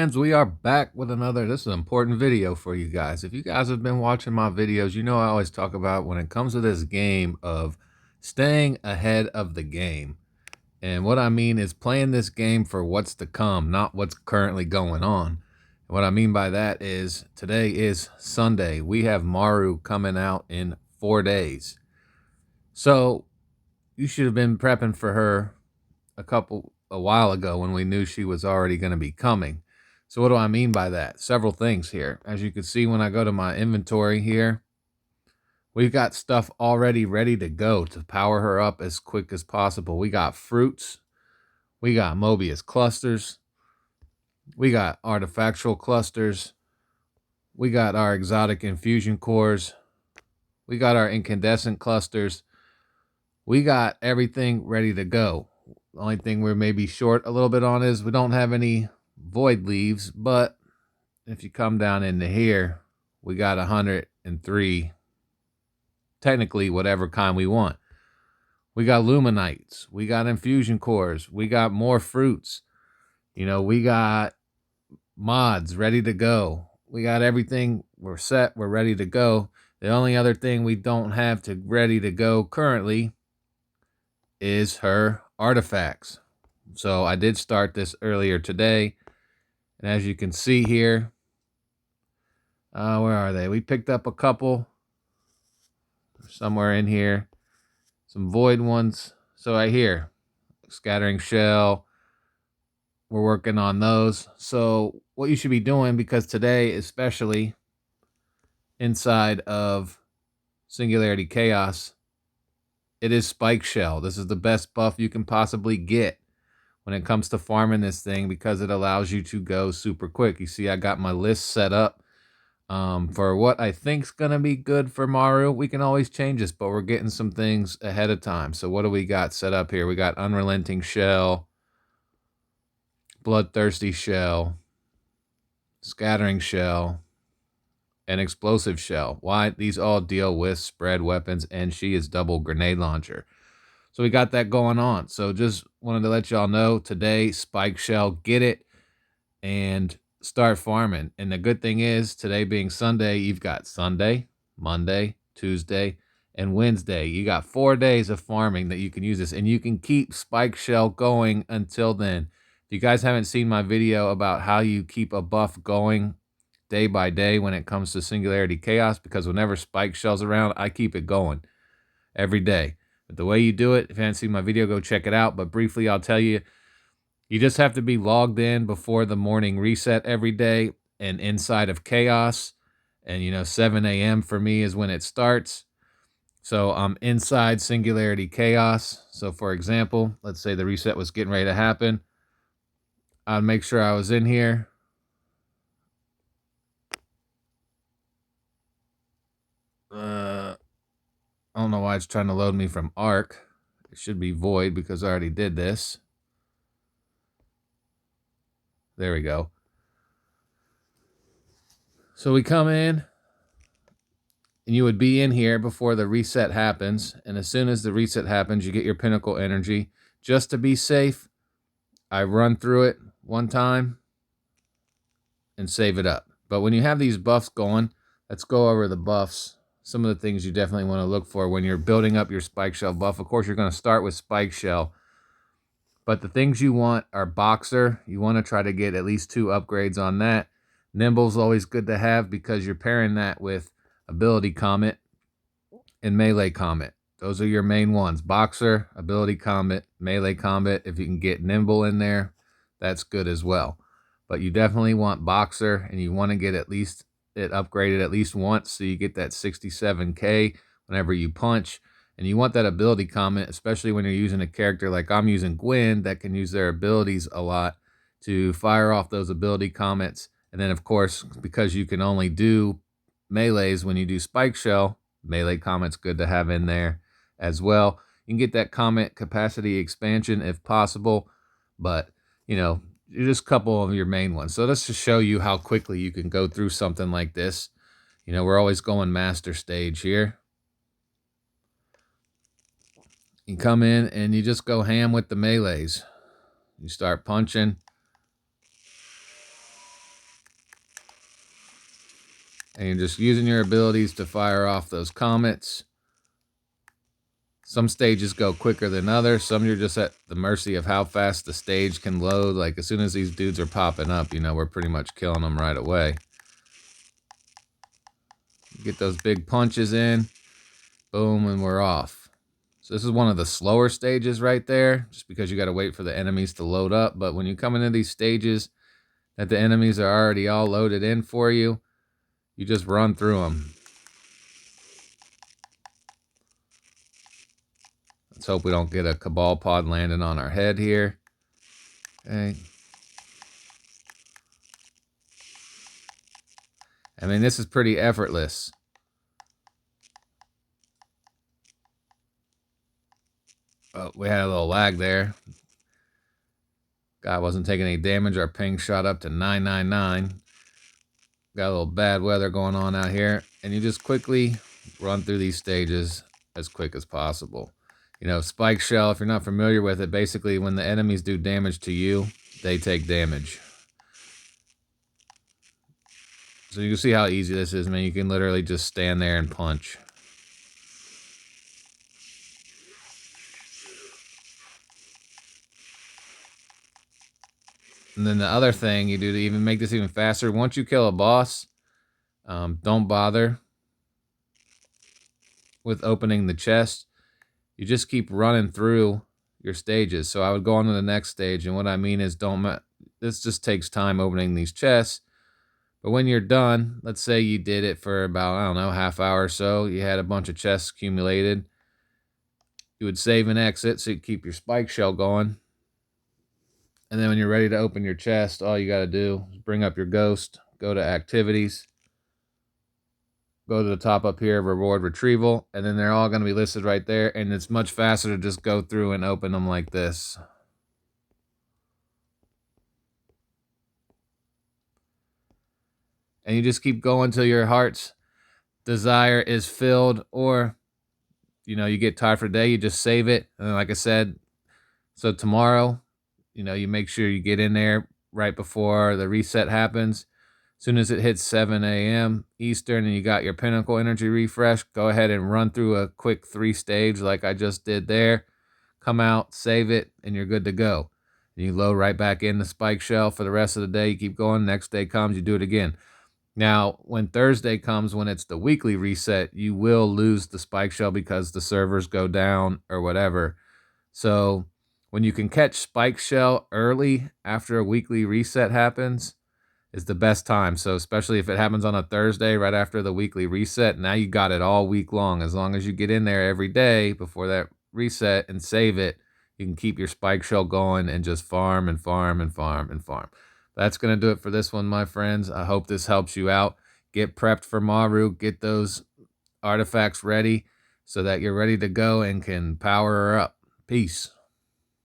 Friends, we are back with another. This is an important video for you guys. If you guys have been watching my videos, you know I always talk about when it comes to this game of staying ahead of the game. And what I mean is playing this game for what's to come, not what's currently going on. What I mean by that is today is Sunday. We have Maru coming out in 4 days. So you should have been prepping for her a while ago when we knew she was already going to be coming. So what do I mean by that? Several things here. As you can see when I go to my inventory here, we've got stuff already ready to go to power her up as quick as possible. We got fruits, we got Mobius clusters, we got artifactual clusters, we got our exotic infusion cores, we got our incandescent clusters, we got everything ready to go. The only thing we're maybe short a little bit on is we don't have any void leaves, but if you come down into here, we got 103, technically whatever kind we want. We got luminites, we got infusion cores, we got more fruits, we got mods ready to go. We got everything, we're set, we're ready to go. The only other thing we don't have to ready to go currently is her artifacts. So I did start this earlier today. And as you can see here, where are they? We picked up a couple somewhere in here. Some void ones. So right here, scattering shell. We're working on those. So what you should be doing, because today, especially inside of Singularity Chaos, it is Spike Shell. This is the best buff you can possibly get when it comes to farming this thing because it allows you to go super quick. You see, I got my list set up for what I think's going to be good for Maru. We can always change this, but we're getting some things ahead of time. So what do we got set up here? We got Unrelenting Shell, Bloodthirsty Shell, Scattering Shell, and Explosive Shell. Why? These all deal with spread weapons, and she is double grenade launcher. So we got that going on. So just wanted to let y'all know today, Spike Shell, get it and start farming. And the good thing is, today being Sunday, you've got Sunday, Monday, Tuesday, and Wednesday. You got 4 days of farming that you can use this, and you can keep Spike Shell going until then. If you guys haven't seen my video about how you keep a buff going day by day when it comes to Singularity Chaos, because whenever Spike Shell's around, I keep it going every day. But the way you do it, if you haven't seen my video, go check it out. But briefly, I'll tell you, you just have to be logged in before the morning reset every day and inside of Chaos. And, 7 a.m. for me is when it starts. So I'm inside Singularity Chaos. So, for example, let's say the reset was getting ready to happen. I'd make sure I was in here. I don't know why it's trying to load me from Arc. It should be void because I already did this. There we go. So we come in, and you would be in here before the reset happens. And as soon as the reset happens, you get your pinnacle energy. Just to be safe, I run through it one time and save it up. But when you have these buffs going, let's go over the buffs. Some of the things you definitely want to look for when you're building up your Spike Shell buff. Of course, you're going to start with Spike Shell. But the things you want are Boxer. You want to try to get at least 2 upgrades on that. Nimble's always good to have because you're pairing that with Ability Comet and Melee Comet. Those are your main ones. Boxer, Ability Comet, Melee Comet. If you can get Nimble in there, that's good as well. But you definitely want Boxer, and you want to get at least it upgraded at least once so you get that 67k whenever you punch. And you want that ability comment, especially when you're using a character like I'm using Gwen that can use their abilities a lot to fire off those ability comments. And then, of course, because you can only do melees when you do Spike Shell, melee comment's good to have in there as well. You can get that comment capacity expansion if possible, but, just a couple of your main ones. So let's just show you how quickly you can go through something like this. We're always going master stage here. You come in and you just go ham with the melees. You start punching. And you're just using your abilities to fire off those comets. Some stages go quicker than others. Some you're just at the mercy of how fast the stage can load. Like as soon as these dudes are popping up, you know, we're pretty much killing them right away. Get those big punches in. Boom, and we're off. So this is one of the slower stages right there, just because you got to wait for the enemies to load up. But when you come into these stages that the enemies are already all loaded in for you, you just run through them. Let's hope we don't get a Cabal pod landing on our head here. Okay. I mean, this is pretty effortless. Oh, we had a little lag there. Guy wasn't taking any damage. Our ping shot up to 999. Got a little bad weather going on out here. And you just quickly run through these stages as quick as possible. You know, Spike Shell, if you're not familiar with it, basically when the enemies do damage to you, they take damage. So you can see how easy this is, man. You can literally just stand there and punch. And then the other thing you do to even make this even faster, once you kill a boss, don't bother with opening the chest. You just keep running through your stages. So I would go on to the next stage, and what I mean is this just takes time opening these chests. But when you're done, let's say you did it for about, I don't know, half hour or so, you had a bunch of chests accumulated, you would save and exit so you keep your spike shell going. And then when you're ready to open your chest, all you got to do is bring up your ghost, go to activities, go to the top up here, reward retrieval, and then they're all going to be listed right there. And it's much faster to just go through and open them like this. And you just keep going till your heart's desire is filled, or, you know, you get tired for the day, you just save it. And like I said, so tomorrow, you know, you make sure you get in there right before the reset happens. As soon as it hits 7 a.m. Eastern and you got your Pinnacle Energy refresh, go ahead and run through a quick 3-stage like I just did there. Come out, save it, and you're good to go. And you load right back in the spike shell for the rest of the day. You keep going. Next day comes, you do it again. Now, when Thursday comes, when it's the weekly reset, you will lose the spike shell because the servers go down or whatever. So when you can catch spike shell early after a weekly reset happens is the best time. So especially if it happens on a Thursday right after the weekly reset, now you got it all week long. As long as you get in there every day before that reset and save it, you can keep your spike shell going and just farm and farm and farm and farm. That's going to do it for this one, my friends. I hope this helps you out. Get prepped for Maru. Get those artifacts ready so that you're ready to go and can power her up. Peace.